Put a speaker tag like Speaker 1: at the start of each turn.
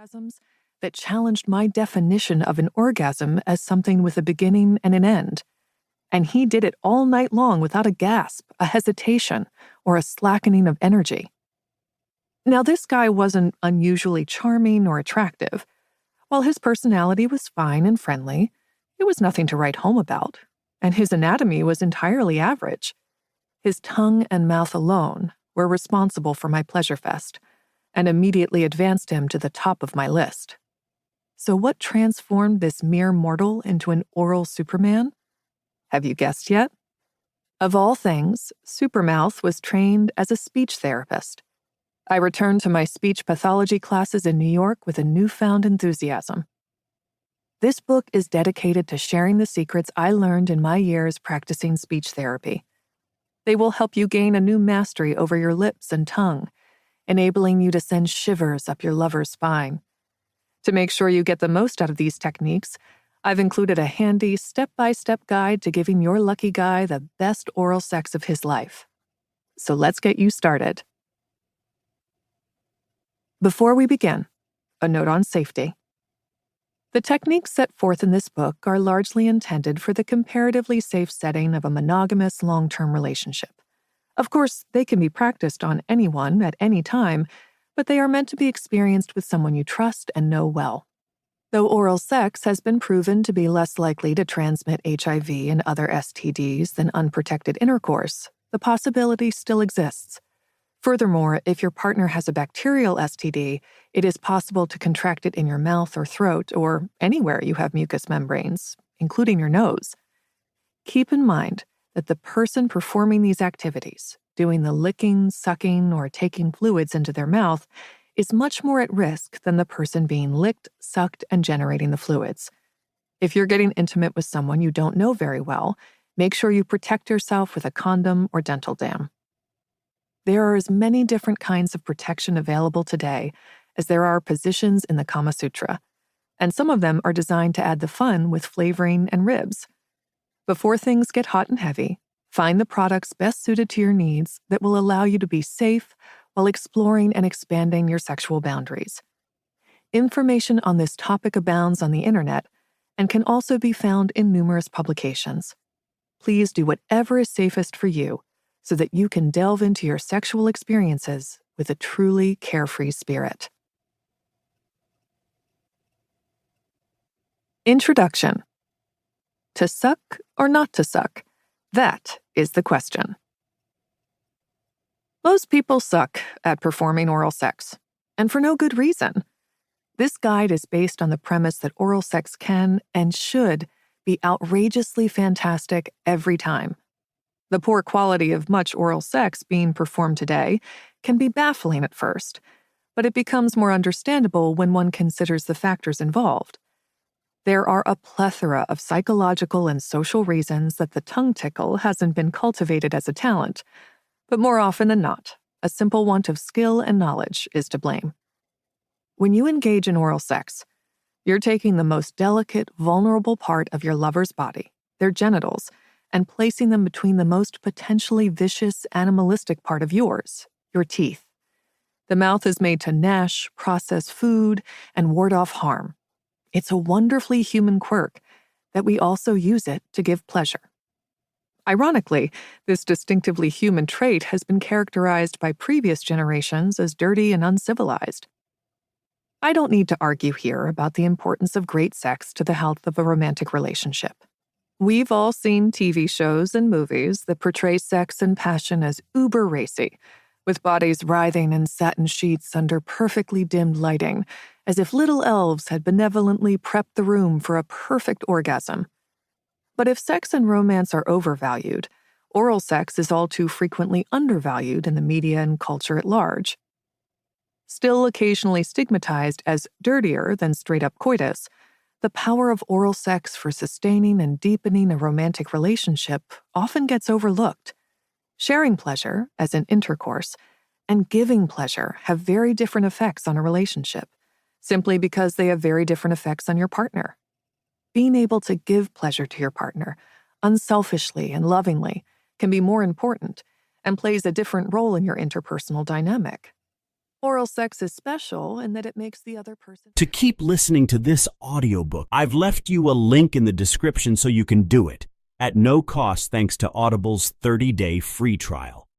Speaker 1: orgasms that challenged my definition of an orgasm as something with a beginning and an end. And he did it all night long without a gasp, a hesitation, or a slackening of energy. Now, this guy wasn't unusually charming or attractive. While his personality was fine and friendly, it was nothing to write home about, and his anatomy was entirely average. His tongue and mouth alone were responsible for my pleasure fest, and immediately advanced him to the top of my list. So what transformed this mere mortal into an oral Superman? Have you guessed yet? Of all things, Supermouth was trained as a speech therapist. I returned to my speech pathology classes in New York with a newfound enthusiasm. This book is dedicated to sharing the secrets I learned in my years practicing speech therapy. They will help you gain a new mastery over your lips and tongue, enabling you to send shivers up your lover's spine. To make sure you get the most out of these techniques, I've included a handy step-by-step guide to giving your lucky guy the best oral sex of his life. So let's get you started. Before we begin, a note on safety. The techniques set forth in this book are largely intended for the comparatively safe setting of a monogamous long-term relationship. Of course, they can be practiced on anyone at any time, but they are meant to be experienced with someone you trust and know well. Though oral sex has been proven to be less likely to transmit HIV and other STDs than unprotected intercourse, the possibility still exists. Furthermore, if your partner has a bacterial STD, it is possible to contract it in your mouth or throat or anywhere you have mucous membranes, including your nose. Keep in mind that the person performing these activities, doing the licking, sucking, or taking fluids into their mouth, is much more at risk than the person being licked, sucked, and generating the fluids. If you're getting intimate with someone you don't know very well, make sure you protect yourself with a condom or dental dam. There are as many different kinds of protection available today as there are positions in the Kama Sutra, and some of them are designed to add the fun with flavoring and ribs. Before things get hot and heavy, find the products best suited to your needs that will allow you to be safe while exploring and expanding your sexual boundaries. Information on this topic abounds on the internet and can also be found in numerous publications. Please do whatever is safest for you so that you can delve into your sexual experiences with a truly carefree spirit. Introduction. To suck or not to suck? That is the question. Most people suck at performing oral sex, and for no good reason. This guide is based on the premise that oral sex can and should be outrageously fantastic every time. The poor quality of much oral sex being performed today can be baffling at first, but it becomes more understandable when one considers the factors involved. There are a plethora of psychological and social reasons that the tongue tickle hasn't been cultivated as a talent, but more often than not, a simple want of skill and knowledge is to blame. When you engage in oral sex, you're taking the most delicate, vulnerable part of your lover's body, their genitals, and placing them between the most potentially vicious, animalistic part of yours, your teeth. The mouth is made to gnash, process food, and ward off harm. It's a wonderfully human quirk that we also use it to give pleasure. Ironically, this distinctively human trait has been characterized by previous generations as dirty and uncivilized. I don't need to argue here about the importance of great sex to the health of a romantic relationship. We've all seen TV shows and movies that portray sex and passion as uber racy, with bodies writhing in satin sheets under perfectly dimmed lighting, as if little elves had benevolently prepped the room for a perfect orgasm. But if sex and romance are overvalued, oral sex is all too frequently undervalued in the media and culture at large. Still occasionally stigmatized as dirtier than straight-up coitus, the power of oral sex for sustaining and deepening a romantic relationship often gets overlooked. Sharing pleasure, as in intercourse, and giving pleasure have very different effects on a relationship, simply because they have very different effects on your partner. Being able to give pleasure to your partner, unselfishly and lovingly, can be more important and plays a different role in your interpersonal dynamic. Oral sex is special in that it makes the other person.
Speaker 2: To keep listening to this audiobook, I've left you a link in the description so you can do it at no cost thanks to Audible's 30-day free trial.